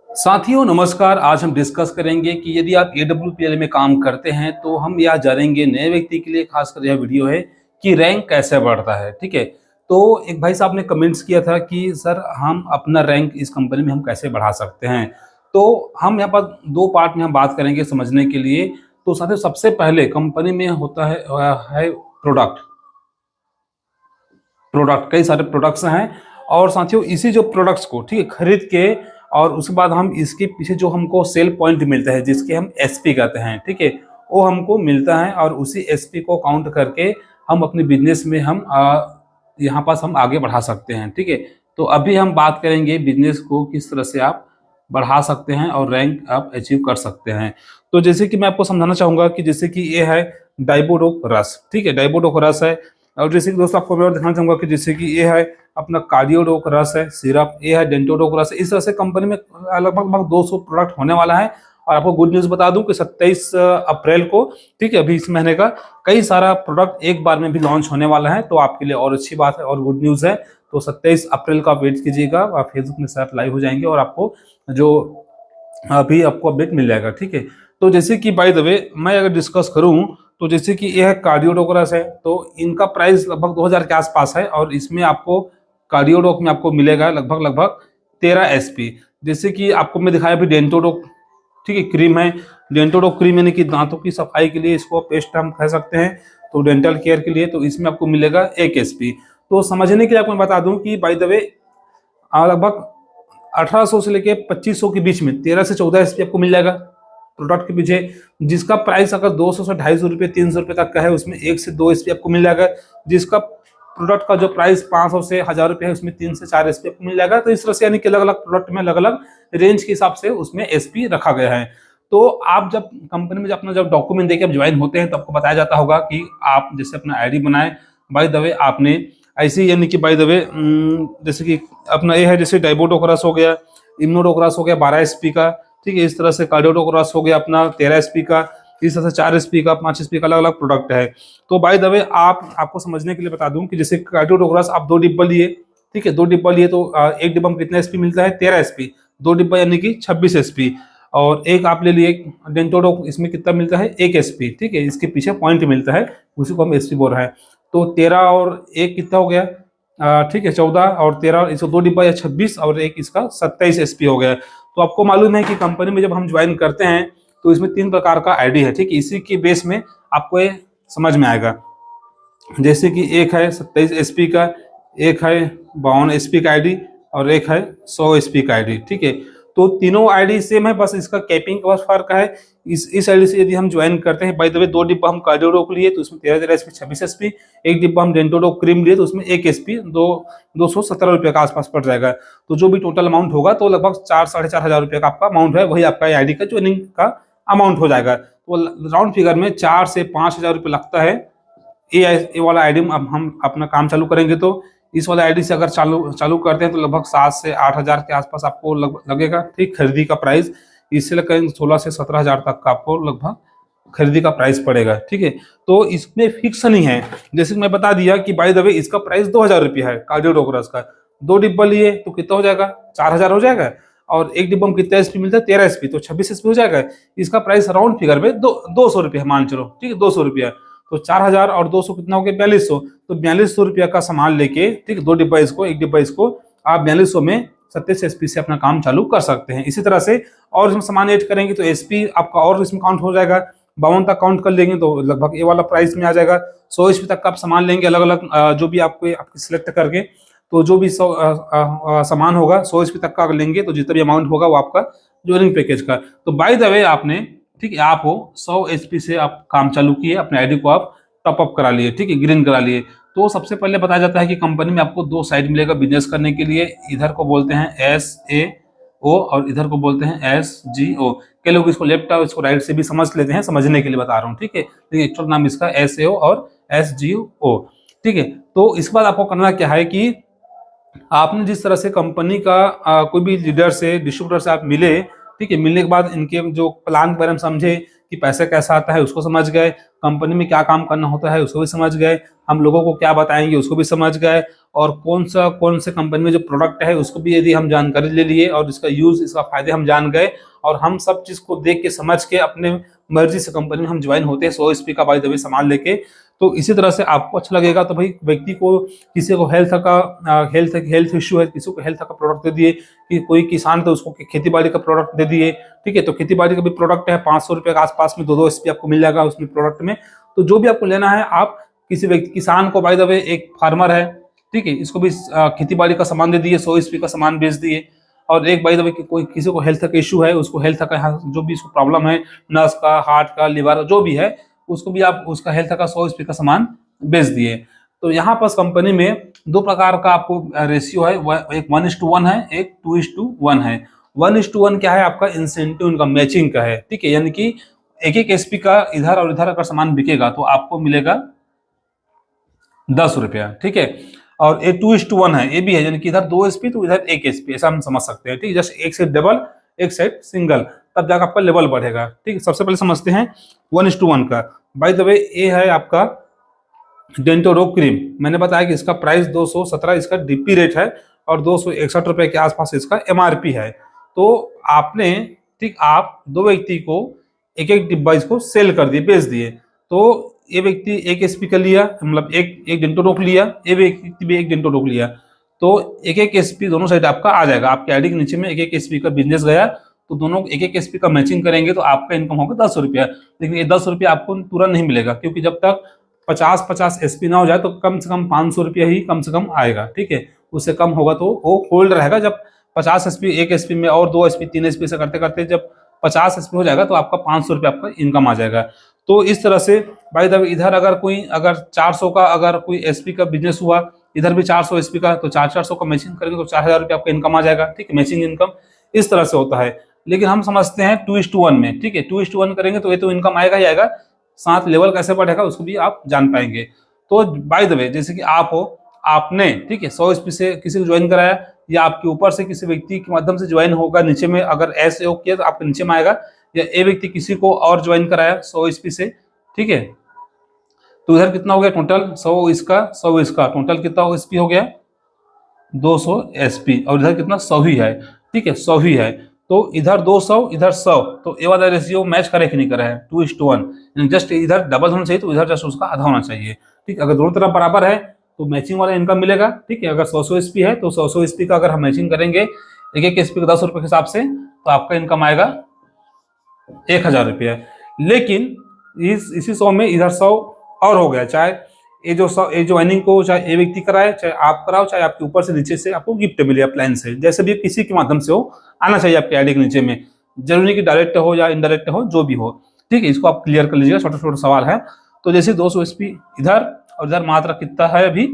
साथियों नमस्कार। आज हम डिस्कस करेंगे कि यदि आप AWPL में काम करते हैं तो हम यहाँ जानेंगे नए व्यक्ति के लिए खासकर यह वीडियो है कि रैंक कैसे बढ़ता है। ठीक है, तो एक भाई साहब ने कमेंट्स किया था कि सर हम अपना रैंक इस कंपनी में हम कैसे बढ़ा सकते हैं। तो हम यहाँ पर दो पार्ट में हम बात करेंगे समझने के लिए। तो साथियों सबसे पहले कंपनी में होता है प्रोडक्ट। कई सारे प्रोडक्ट्स हैं और साथियों इसी जो प्रोडक्ट्स को ठीक है खरीद के और उसके बाद हम इसके पीछे जो हमको सेल पॉइंट मिलता है जिसके हम एसपी कहते हैं, ठीक है, वो हमको मिलता है और उसी एसपी को काउंट करके हम अपने बिजनेस में हम यहाँ पास हम आगे बढ़ा सकते हैं। ठीक है, तो अभी हम बात करेंगे बिजनेस को किस तरह से आप बढ़ा सकते हैं और रैंक आप अचीव कर सकते हैं। तो जैसे कि मैं आपको समझाना चाहूँगा कि जैसे कि ये है डाइबोडोक रस। ठीक है, डाइबोडोक रस है। और जैसे कि दोस्तों आपको मैं और दिखाना चाहूंगा कि जैसे कि ये है अपना कार्डियोडोक रस है सिरप, ये है डेंटोडोक रस है। इस तरह से कंपनी में लगभग 200 प्रोडक्ट होने वाला है। और आपको गुड न्यूज बता दूं कि 27 अप्रैल को, ठीक है, अभी इस महीने का कई सारा प्रोडक्ट एक बार में भी लॉन्च होने वाला है। तो आपके लिए और अच्छी बात है और गुड न्यूज है। तो 27 अप्रैल का वेट कीजिएगा, आप फेसबुक में साथ लाइव हो जाएंगे और आपको जो अभी आपको अपडेट मिल जाएगा। ठीक है, तो जैसे कि बाय द वे मैं अगर डिस्कस करूं तो जैसे कि यह कार्डियोडोक रस है तो इनका प्राइस लगभग 2000 के आसपास है और इसमें आपको कार्डियोडोक में आपको मिलेगा लगभग 13 एसपी। जैसे कि आपको मैं दिखाया अभी डेंटोडोक, ठीक है, क्रीम है। डेंटोडोक क्रीम यानी कि दांतों की सफाई के लिए इसको पेस्ट हम कह सकते हैं, तो डेंटल केयर के लिए, तो इसमें आपको मिलेगा 1 एसपी। तो समझने के लिए आपको मैं बता दूं कि बाय द वे लगभग 1800 से लेके 2500 के बीच में 13 से 14 एसपी आपको मिल जाएगा प्रोडक्ट के पीछे, जिसका प्राइस अगर 200 से 250 रुपये 300 रुपये तक का है उसमें 1 से 2 एसपी आपको मिल जाएगा। जिसका प्रोडक्ट का जो प्राइस 500 से 1000 रुपये है उसमें 3 से 4 एसपी आपको मिल जाएगा। तो इस तरह से यानी कि अलग अलग प्रोडक्ट में अलग अलग रेंज के हिसाब से उसमें एसपी रखा गया है। तो आप जब कंपनी में अपना जब डॉक्यूमेंट देके ज्वाइन होते हैं तो आपको बताया जाता होगा कि आप जैसे अपना आईडी बनाए, बाय द वे आपने ऐसे यानी कि बाय द वे जैसे कि अपना ये है जैसे डाइबोडोकरस हो गया, इम्नोडोकरस हो गया 12 एसपी का, ठीक है, इस तरह से कार्डियोडोकरस हो गया अपना 13 एसपी का, इस तरह से 4 एसपी का 5 एसपी का अलग अलग प्रोडक्ट है। तो बाय द वे आपको समझने के लिए बता दूं कि जैसे कार्डियोडोकरस आप 2 डिब्बा लिए, ठीक है, 2 डिब्बा लिए तो एक डिब्बा में कितना एसपी मिलता है 13 एसपी, 2 डिब्बा यानी कि 26 एसपी। और एक आप ले लिए डेंटोडोक, इसमें कितना मिलता है 1 एसपी, ठीक है, इसके पीछे पॉइंट मिलता है उसी को हम एसपी बोल रहे हैं। तो 13 और 1 कितना हो गया, ठीक है 14 और 13, इसको 2 डिब्बा या 26 और एक इसका 27 एसपी हो गया। तो आपको मालूम है कि कंपनी में जब हम ज्वाइन करते हैं तो इसमें 3 प्रकार का आईडी है, ठीक है, इसी के बेस में आपको ये समझ में आएगा। जैसे कि एक है 27 एसपी का, एक है 52 एसपी का आईडी और एक है 100 एसपी का आईडी, ठीक है। तो तीनों आईडी सेम है, बस इसका कैपिंग का बस फर्क है। इस आईडी से यदि हम ज्वाइन करते हैं, बाय द वे 2 डिब्बा हम कार्डियोडोक लिए तो उसमें 13 एसपी 26 एसपी, एक डिब्बा हम डेंटोडोक क्रीम लिए तो उसमें 1 एसपी 217 रुपये का आसपास पड़ जाएगा। तो जो भी टोटल अमाउंट होगा तो लगभग 4-4.5 रुपये का आपका अमाउंट है, वही आपका आईडी का ज्वाइनिंग का अमाउंट हो जाएगा। तो राउंड फिगर में 4 से 5 हजार रुपये लगता है। ये वाला आईडी हम अपना काम चालू करेंगे तो इस वाले आईडी से अगर चालू करते हैं तो लगभग 7 से 8 हजार के आसपास आपको लगेगा, ठीक, खरीदी का प्राइस। इससे लेकर 16 से 17 हजार तक का आपको लगभग खरीदी का प्राइस पड़ेगा, ठीक है। तो इसमें फिक्स नहीं है, जैसे मैं बता दिया कि बाय द वे इसका प्राइस 2000 रुपये है कार्डियोडोकरस का। 2 डिब्बा लिए तो कितना हो जाएगा 4000 हो जाएगा और एक डिब्बा में कितना एसपी मिलता है 13 एसपी, तो 26 एसपी हो जाएगा। इसका प्राइस राउंड फिगर में 200 रुपये मान चलो, ठीक है, 200 रुपया। तो 4000 और 200 कितना हो गया 4200। तो 4200 रुपया का सामान लेके, ठीक, 2 डिब्बा इसको, एक डिब्बा इसको, आप 4200 में 27 एसपी से अपना काम चालू कर सकते हैं। इसी तरह से और इसमें सामान ऐड करेंगे तो एसपी आपका और इसमें काउंट हो जाएगा। 52 तक काउंट कर लेंगे तो लगभग ये वाला प्राइस में आ जाएगा। 100 एसपी तक का आप सामान लेंगे अलग अलग जो भी आपको सिलेक्ट करके, तो जो भी सामान होगा 100 एसपी तक का लेंगे तो जितना भी अमाउंट होगा वो आपका ज्वाइनिंग पैकेज का। तो बाय द वे आपने, ठीक है, आप हो 100 एचपी से आप काम चालू किए, अपने आईडी को आप टॉप अप करा लिए, ठीक है, ग्रीन करा लिए। तो सबसे पहले बताया जाता है कि कंपनी में आपको 2 साइड मिलेगा बिजनेस करने के लिए। इधर को बोलते हैं SAO और इधर को बोलते हैं SGO। कई लोग इसको लेफ्ट और इसको राइट से भी समझ लेते हैं, समझने के लिए बता रहा हूँ, ठीक है, लेकिन एक्चुअल नाम इसका SAO और SGO, ठीक है। तो इसके बाद आपको करना क्या है कि आपने जिस तरह से कंपनी का कोई भी लीडर से, डिस्ट्रीब्यूटर से आप मिले, ठीक है, मिलने के बाद इनके जो प्लान के बारे में समझे कि पैसे कैसा आता है उसको समझ गए, कंपनी में क्या काम करना होता है उसको भी समझ गए, हम लोगों को क्या बताएंगे उसको भी समझ गए, और कौन से कंपनी में जो प्रोडक्ट है उसको भी यदि हम जानकारी ले लिए और इसका यूज, इसका फायदे हम जान गए, और हम सब चीज को देख के समझ के अपने मर्जी से कंपनी में हम ज्वाइन होते हैं 100 एचपी का बाय द वे सामान लेके। तो इसी तरह से आपको अच्छा लगेगा। तो भाई व्यक्ति को, किसी को हेल्थ इश्यू है, किसी को हेल्थ का प्रोडक्ट दे दिए, कि कोई किसान तो उसको खेती बाड़ी का प्रोडक्ट दे दिए, ठीक है। तो खेती बाड़ी का भी प्रोडक्ट है 500 रुपये के आसपास में 2 एचपी आपको मिल जाएगा उसमें प्रोडक्ट में। तो जो भी आपको लेना है, आप किसी व्यक्ति, किसान को बाय द वे, एक फार्मर है, ठीक है, इसको भी खेती बाड़ी का सामान दे दिए, 100 एचपी का सामान बेच दिए। और एक बाय द वे कोई किसी को हेल्थ का इशू है, उसको हेल्थ का जो भी उसको प्रॉब्लम है, नस का, हार्ट का, लिवर, जो भी है, उसको भी आप उसका हेल्थ का 100 एचपी का सामान बेच दिए। तो यहाँ पर कंपनी में 2 प्रकार का आपको रेशियो है, एक 1:1 है, एक 2:1 है। 1:1 क्या है? आपका इंसेंटिव इनका मैचिंग का है, ठीक है। यानी कि एक एचपी का इधर और इधर अगर सामान बिकेगा तो आपको मिलेगा 10 रुपया, ठीक है। और ये 2:1 है, ये भी है, यानी कि इधर 2 एचपी तो इधर 1 एचपी, ऐसा हम समझ सकते हैं, ठीक है। जस्ट एक साइड डबल, एक साइड सिंगल, तब जाकर आपका लेवल बढ़ेगा, ठीक है। सबसे पहले समझते हैं 1:1 का। बाय द वे ये है आपका डेंटोरो क्रीम। मैंने बताया कि इसका प्राइस 217 इसका डीपी रेट है और 261 रुपए के आसपास इसका एमआरपी है। तो आपने, ठीक, आप 2 व्यक्ति को एक डिब्बा इसको सेल कर दिए, बेच दिए। तो ये व्यक्ति 1 एचपी का लिया, मतलब एक डेंटोरोक लिया, ये व्यक्ति भी 1 डेंटोरोक लिया, तो एक एचपी दोनों साइड आपका आ जाएगा। आपके आईडी के नीचे में एक एचपी का बिजनेस गया, तो दोनों एक एचपी का मैचिंग करेंगे तो आपका इनकम होगा 10 रुपया। लेकिन ये 10 रुपया आपको तुरंत नहीं मिलेगा, क्योंकि जब तक 50 एचपी ना हो जाए तो कम से कम 500 रुपया ही कम से कम आएगा, ठीक है। उससे कम होगा तो वो होल्ड रहेगा। जब 50 एचपी, 1 एचपी में और 2 एचपी, 3 एचपी से करते करते जब 50 एचपी हो जाएगा तो आपका 500 रुपया आपका इनकम आ जाएगा। तो इस तरह से बाय द वे इधर अगर 400 का अगर कोई एचपी का बिजनेस हुआ, इधर भी 400 एचपी का, तो 400 का मैचिंग करेंगे तो 4000 रुपया आपका इनकम आ जाएगा, ठीक है। मैचिंग इनकम इस तरह से होता है। लेकिन हम समझते हैं 2:1 में, ठीक है। 2:1 करेंगे तो ये तो इनकम आएगा ही आएगा, साथ लेवल कैसे बढ़ेगा उसको भी आप जान पाएंगे। तो बाय द वे जैसे कि आप हो, आपने, ठीक है, 100 एचपी से किसी को ज्वाइन कराया, या आपके ऊपर से किसी व्यक्ति के माध्यम से ज्वाइन होगा, नीचे में अगर ऐसे हो किया तो आपके नीचे में आएगा, या ए व्यक्ति किसी को और ज्वाइन कराया 100 एचपी से, ठीक है। तो इधर कितना हो गया टोटल? 100 इसका, 100 इसका, टोटल कितना एचपी हो गया? 200 एचपी। और इधर कितना? 100 ही है, ठीक है, 100 ही है। तो इधर 200, इधर 100, तो ये वाला रेशियो मैच करे कि नहीं करे है? 2:1। जस्ट इधर डबल होना चाहिए, तो इधर जस्ट उसका आधा होना चाहिए, ठीक। अगर दोनों तरफ बराबर है तो मैचिंग वाला इनकम मिलेगा, ठीक है। अगर 100 एचपी है तो 100 एचपी का अगर हम मैचिंग करेंगे एक एचपी का 10 रुपये के हिसाब से, तो आपका इनकम आएगा 1000 रुपया। लेकिन इसी 100 में इधर 100 और हो गया, चाहे ये जो अर्निंग को चाहे ए व्यक्ति कराए, चाहे आप कराओ, चाहे आपके ऊपर से नीचे से आपको गिफ्ट मिले प्लान से, जैसे भी किसी के माध्यम से हो, आना चाहिए आपके आईडी के नीचे में। जरूरी कि डायरेक्ट हो या इनडायरेक्ट हो, जो भी हो, ठीक है। इसको आप क्लियर कर लीजिएगा, छोटा छोटा सवाल है। तो जैसे 200 एचपी इधर और इधर मात्रा कितना है? अभी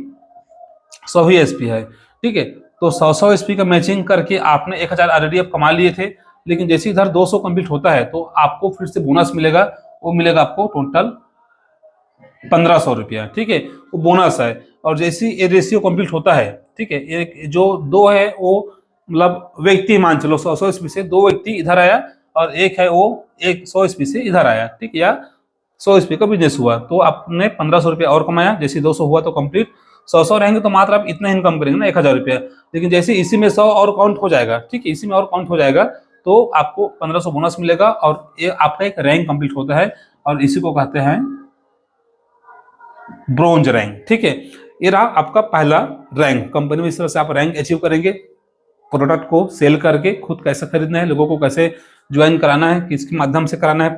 100 ही एचपी है, ठीक है। तो 100 एचपी का मैचिंग करके आपने 1000 ऑलरेडी आप कमा लिए थे। लेकिन जैसे इधर 200 कंप्लीट होता है तो आपको फिर से बोनस मिलेगा, वो मिलेगा आपको टोटल 1500 रुपया, ठीक है, वो बोनस है। और जैसे ये रेशियो कंप्लीट होता है, ठीक है, एक जो 2 है वो मतलब व्यक्ति मान चलो 100 ईस्वी से 2 व्यक्ति इधर आया, और एक है वो 100 ईस्वी से इधर आया, ठीक, या 100 ईस्वी का बिजनेस हुआ, तो आपने 1500 रुपया और कमाया। जैसे 200 हुआ तो कंप्लीट 100 रहेंगे तो मात्र आप इतना इनकम करेंगे ना, 1000 रुपया। लेकिन जैसे इसी में 100 और काउंट हो जाएगा, ठीक है, इसी में और काउंट हो जाएगा, तो आपको 1500 बोनस मिलेगा, और ये आपका एक रैंक कंप्लीट होता है, और इसी को कहते हैं ब्रोंज रैंक, ठीक है। ये रहा आपका पहला रैंक। कंपनी में इस तरह से आप रैंक अचीव करेंगे, प्रोडक्ट को सेल करके खुद कैसे खरीदना है, लोगों को कैसे ज्वाइन कराना है, किसके माध्यम से कराना है,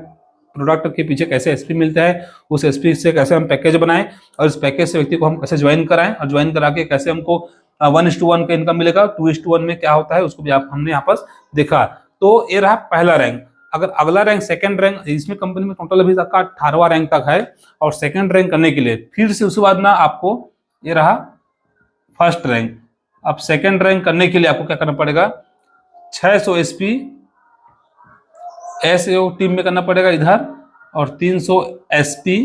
प्रोडक्ट के पीछे कैसे एसपी मिलता है, उस एसपी से कैसे हम पैकेज बनाएं, और इस पैकेज से व्यक्ति को हम कैसे ज्वाइन कराएं, और ज्वाइन करा के कैसे हमको 1:1 का इनकम मिलेगा, 2:1 में क्या होता है उसको भी हमने यहाँ पर देखा। तो ये रहा पहला रैंक। अगर अगला रैंक, सेकंड रैंक, इसमें कंपनी में टोटल अभी तक का 18वां रैंक तक है, और सेकंड रैंक करने के लिए फिर से उसके बाद ना आपको ये रहा फर्स्ट रैंक। अब सेकंड रैंक करने के लिए आपको क्या करना पड़ेगा? 600 एसपी एसएओ टीम में करना पड़ेगा इधर, और 300 एसपी,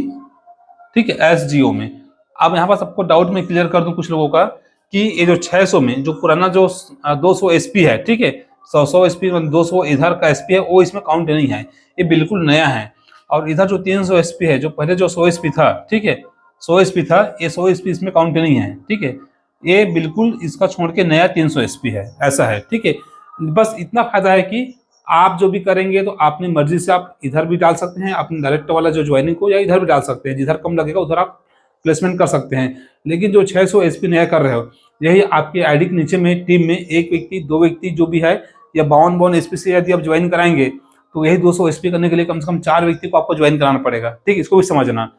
ठीक है, एसजीओ में। अब यहाँ पर सबको डाउट में क्लियर कर दूं कुछ लोगों का, कि ये जो 600 में जो पुराना जो 200 एसपी है, ठीक है, 100 एसपी 200 इधर का एसपी है, वो इसमें काउंट नहीं है, ये बिल्कुल नया है। और इधर जो 300 एसपी है, जो पहले जो 100 एसपी था, ठीक है, 100 एसपी था, ये 100 एसपी इसमें काउंट नहीं है, ठीक है, ये बिल्कुल इसका छोड़ के नया 300 एसपी है, ऐसा है, ठीक है। बस इतना फायदा है कि आप जो भी करेंगे तो अपनी मर्जी से आप इधर भी डाल सकते हैं अपने डायरेक्ट वाला जो ज्वाइनिंग को, या इधर भी डाल सकते हैं, जिधर कम लगेगा उधर आप प्लेसमेंट कर सकते हैं। लेकिन जो 600 एसपी नया कर रहे हो, यही आपके आईडी के नीचे में टीम में एक व्यक्ति, दो व्यक्ति जो भी है, या 52 एसपी से यदि आप ज्वाइन कराएंगे तो यही 200 एसपी करने के लिए कम से कम 4 व्यक्ति को आपको ज्वाइन कराना पड़ेगा, ठीक है, इसको भी समझना।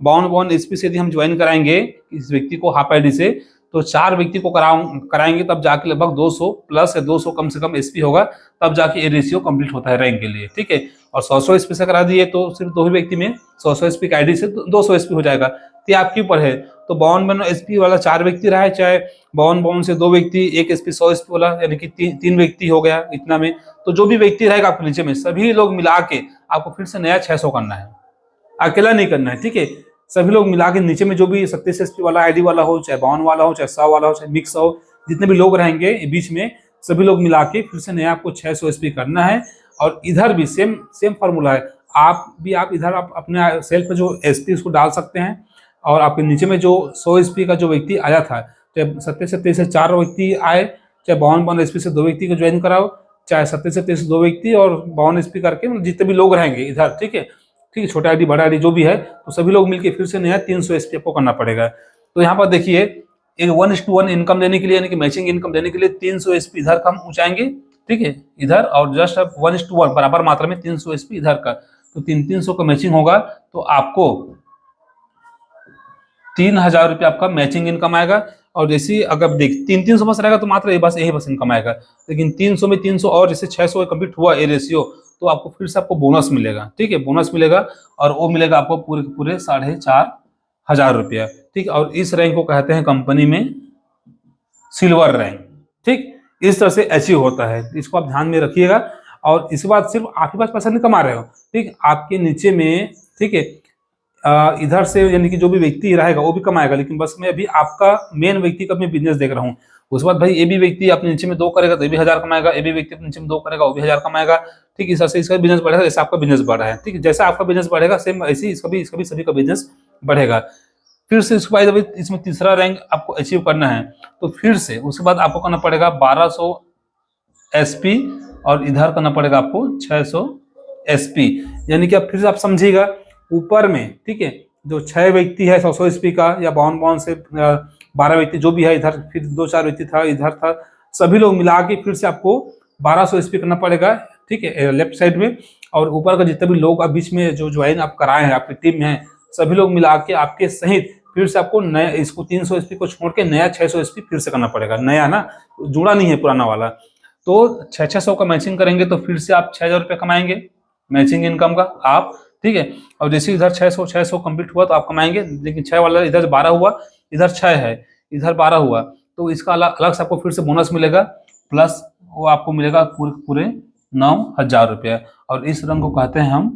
52 एसपी से यदि हम ज्वाइन कराएंगे इस व्यक्ति को हाफ आईडी से, तो 4 व्यक्ति को कराएंगे, तब जाके लगभग 200 प्लस या 200 कम से कम एसपी होगा, तब जाके ये रेशियो कंप्लीट होता है रैंक के लिए, ठीक है। और 100 एसपी से करा दिए तो सिर्फ 2 ही व्यक्ति में 100 एसपी की आईडी से 200 एसपी हो जाएगा। तो आपके ऊपर है, तो 52 एसपी वाला 4 व्यक्ति रहा है, चाहे 52 से 2 व्यक्ति, 1 एसपी 100 एसपी वाला, यानी कि 3 व्यक्ति हो गया इतना में। तो जो भी व्यक्ति रहेगा आपके नीचे में, सभी लोग मिला के आपको फिर से नया 600 करना है, अकेला नहीं करना है, ठीक है। सभी लोग मिला के नीचे में जो भी 27 एसपी वाला आईडी वाला हो, चाहे 52 वाला हो, चाहे 100 वाला हो, चाहे मिक्स हो, जितने भी लोग रहेंगे बीच में, सभी लोग मिला के फिर से नया आपको 600 एसपी करना है। और इधर भी सेम फार्मूला है, आप इधर आप अपने सेल्फ जो एसपी उसको डाल सकते हैं, और आपके नीचे में जो 100 एसपी का जो व्यक्ति आया था, चाहे 27 से 4 व्यक्ति आए, चाहे 52 एसपी से 2 व्यक्ति को ज्वाइन कराओ, चाहे 27 से 2 व्यक्ति और 52 एसपी करके जितने भी लोग रहेंगे इधर, ठीक है, ठीक है, छोटा आईडी बड़ा आईडी जो भी है, तो सभी लोग मिलके फिर से नया 300 एसपी आपको करना पड़ेगा। तो यहाँ पर देखिए, एक 1:1 इनकम देने के लिए, यानी कि मैचिंग इनकम देने के लिए 300 एसपी इधर का हम ऊंचाएंगे, ठीक है, इधर, और जस्ट 1:1 बराबर मात्रा में 300 एसपी इधर का, तो 300 का मैचिंग होगा, तो आपको 3000 रुपये आपका मैचिंग इनकम आएगा। और जैसे अगर देख 300 बस रहेगा तो मात्र यही बस इनकम आएगा, लेकिन 300 में 300 और जैसे 600 कंप्लीट हुआ ए रेशियो, तो आपको फिर से आपको बोनस मिलेगा, ठीक है, बोनस मिलेगा, और वो मिलेगा आपको पूरे 4500 रुपया, ठीक। और इस रैंक को कहते हैं कंपनी में सिल्वर रैंक, ठीक। इस तरह से अचीव होता है, इसको आप ध्यान में रखिएगा। और इसके बाद सिर्फ आप ही पास पैसा नहीं कमा रहे हो, ठीक, आपके नीचे में, ठीक है, इधर से यानी कि जो भी व्यक्ति रहेगा वो भी कमाएगा, लेकिन बस मैं अभी आपका मेन व्यक्ति का मैं बिजनेस देख रहा हूँ। उसके बाद भाई ये भी व्यक्ति अपने नीचे में 2 करेगा तो ये भी 1000 कमाएगा, ये भी व्यक्ति अपने नीचे में 2 करेगा वो भी 1000 कमाएगा, ठीक। इस तरह से इसका बिजनेस बढ़ेगा, जैसे आपका बिजनेस बढ़ रहा है, ठीक है, जैसा आपका बिजनेस बढ़ेगा सेम ऐसे ही इसका भी सभी का बिजनेस बढ़ेगा। फिर से इसके बाद इसमें तीसरा रैंक आपको अचीव करना है, तो फिर से उसके बाद आपको करना पड़ेगा 1200 एसपी, और इधर करना पड़ेगा आपको 600 एसपी, यानी कि आप फिर से आप समझिएगा, ऊपर में, ठीक है, जो 6 व्यक्ति है 100 एसपी का, या 52 से 12 व्यक्ति जो भी है, इधर फिर 2-4 व्यक्ति था, इधर था, सभी लोग मिला के फिर से आपको 1200 एसपी करना पड़ेगा, ठीक है, लेफ्ट साइड में। और ऊपर का जितने भी लोग आप बीच में जो ज्वाइन आप कराए हैं आपकी टीम में है, सभी लोग मिला के आपके सहित फिर से आपको नया, इसको 300 एसपी को छोड़ के नया 600 एसपी फिर से करना पड़ेगा, नया ना, जुड़ा नहीं है पुराना वाला। तो 600 का मैचिंग करेंगे तो फिर से आप 6000 रुपये कमाएंगे मैचिंग इनकम का आप, ठीक है। और जैसे इधर 600 कंप्लीट हुआ तो आप कमाएंगे, लेकिन 6 वाला इधर 12 हुआ, इधर 6 है, इधर 12 हुआ, तो इसका अलग से आपको फिर से बोनस मिलेगा, प्लस वो आपको मिलेगा पूरे 9000 रुपया। और इस रंग को कहते हैं हम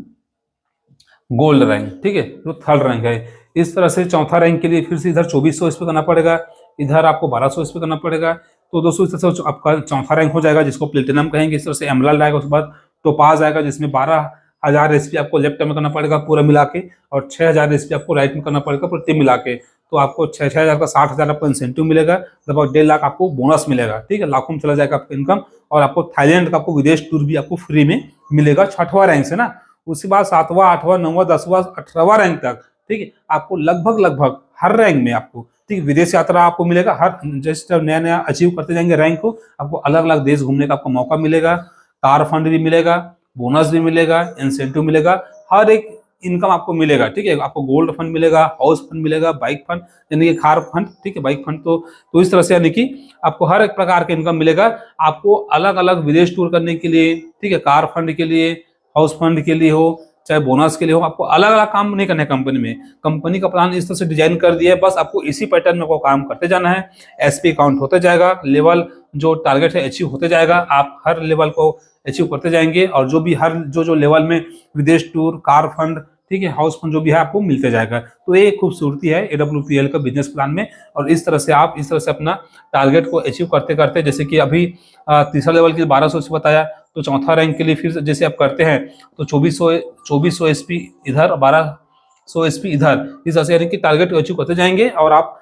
गोल्ड रैंक, ठीक है, जो थर्ड रैंक है। इस तरह से चौथा रैंक के लिए फिर से इधर 2400 इस पे करना पड़ेगा, इधर आपको 1200 इस पे करना पड़ेगा। तो दोस्तों इस तरह से आपका चौथा रैंक हो जाएगा, जिसको प्लेटिनम कहेंगे। इस तरह से एमराल्ड आएगा, उसके बाद टोपाज आएगा, जिसमें 12000 एसपी आपको लेफ्ट में करना पड़ेगा पूरा मिला के, और 6000 एसपी आपको राइट में करना पड़ेगा पूरा टीम मिला के। तो आपको 6000 का 60,000 आपको इंसेंटिव मिलेगा, लगभग 1.5 लाख आपको बोनस मिलेगा, ठीक है, लाखों में चला जाएगा आपका इनकम। और आपको थाईलैंड का आपको विदेश टूर भी आपको फ्री में मिलेगा, 6वां रैंक से ना। उसके बाद 7वां, 8वां, 9वां, 10वां, 18वां रैंक तक, ठीक है, आपको लगभग हर रैंक में आपको, ठीक, विदेश यात्रा आपको मिलेगा। हर जैसे नया अचीव करते जाएंगे रैंक को, आपको अलग अलग देश घूमने का आपको मौका मिलेगा, कार फंड भी मिलेगा, बोनस भी मिलेगा, इंसेंटिव मिलेगा, हर एक इनकम आपको मिलेगा, ठीक है। आपको गोल्ड फंड मिलेगा, हाउस फंड मिलेगा, बाइक फंड यानी कि कार फंड, ठीक है, बाइक फंड। तो इस तरह से यानी कि आपको हर एक प्रकार का इनकम मिलेगा। आपको अलग अलग विदेश टूर करने के लिए, ठीक है, कार फंड के लिए, हाउस फंड के लिए हो, चाहे बोनस के लिए हो, आपको अलग अलग काम नहीं करना है कंपनी में। कंपनी का प्लान इस तरह से डिजाइन कर दिया है, बस आपको इसी पैटर्न में काम करते जाना है। एसपी काउंट होते जाएगा, लेवल जो टारगेट है अचीव होते जाएगा, आप हर लेवल को अचीव करते जाएंगे। और जो भी जो लेवल में विदेश टूर, कार फंड, ठीक है, हाउस फंड जो भी है आपको मिलते जाएगा। तो ये खूबसूरती है AWPL का बिजनेस प्लान में। और इस तरह से आप इस तरह से अपना टारगेट को अचीव करते करते, जैसे कि अभी तीसरा लेवल की 1200 से बताया, तो चौथा रैंक के लिए फिर जैसे आप करते हैं तो 2400 SP इधर, 1200 SP इधर, इस तरह से यानी कि टारगेट अचीव करते जाएंगे। और आप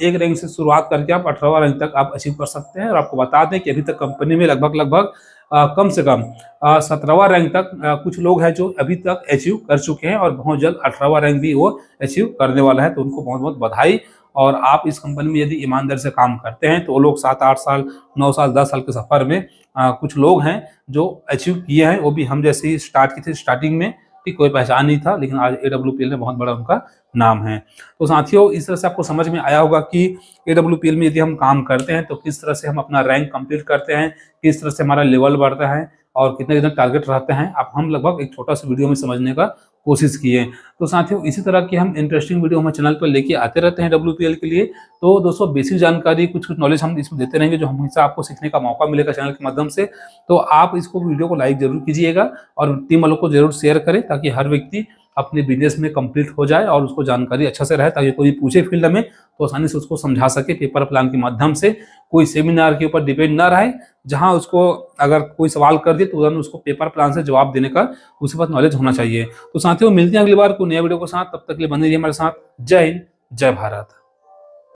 एक रैंक से शुरुआत करके आप 18वां रैंक तक आप अचीव कर सकते हैं। और आपको बता दें कि अभी तक कंपनी में लगभग कम से कम 17वां रैंक तक कुछ लोग हैं जो अभी तक अचीव कर चुके हैं, और बहुत जल्द 18वां रैंक भी वो अचीव करने वाला है। तो उनको बहुत बहुत बधाई। और आप इस कंपनी में यदि ईमानदारी से काम करते हैं तो वो लोग 7-8 साल, 9 साल, 10 साल के सफर में कुछ लोग हैं जो अचीव किए हैं, वो भी हम जैसे ही स्टार्ट की थी स्टार्टिंग में, कि कोई पहचान नहीं था, लेकिन आज AWPL में बहुत बड़ा उनका नाम है। तो साथियों, इस तरह से आपको समझ में आया होगा कि AWPL में यदि हम काम करते हैं तो किस तरह से हम अपना रैंक कंप्लीट करते हैं, किस तरह से हमारा लेवल बढ़ता है और कितने कितने टारगेट रहते हैं। अब हम लगभग एक छोटा सा वीडियो में समझने का कोशिश किए। तो साथियों, इसी तरह की हम इंटरेस्टिंग वीडियो हमारे चैनल पर लेके आते रहते हैं AWPL के लिए। तो दोस्तों, बेसिक जानकारी, कुछ कुछ नॉलेज हम इसमें देते रहेंगे जो हमेशा आपको सीखने का मौका मिलेगा चैनल के माध्यम से। तो आप इसको वीडियो को लाइक जरूर कीजिएगा और टीम वालों को जरूर शेयर करें, ताकि हर व्यक्ति अपने बिजनेस में कंप्लीट हो जाए और उसको जानकारी अच्छा से रहे, ताकि कोई पूछे फील्ड में तो आसानी से उसको समझा सके पेपर प्लान के माध्यम से। कोई सेमिनार के ऊपर डिपेंड ना रहे, जहां उसको अगर कोई सवाल कर दिए तो तुरंत उसको पेपर प्लान से जवाब देने का उसके पास नॉलेज होना चाहिए। तो साथियों, मिलते हैं अगली बार को नया वीडियो के साथ। तब तक के लिए बने रहिए हमारे साथ। जय हिंद, जय भारत।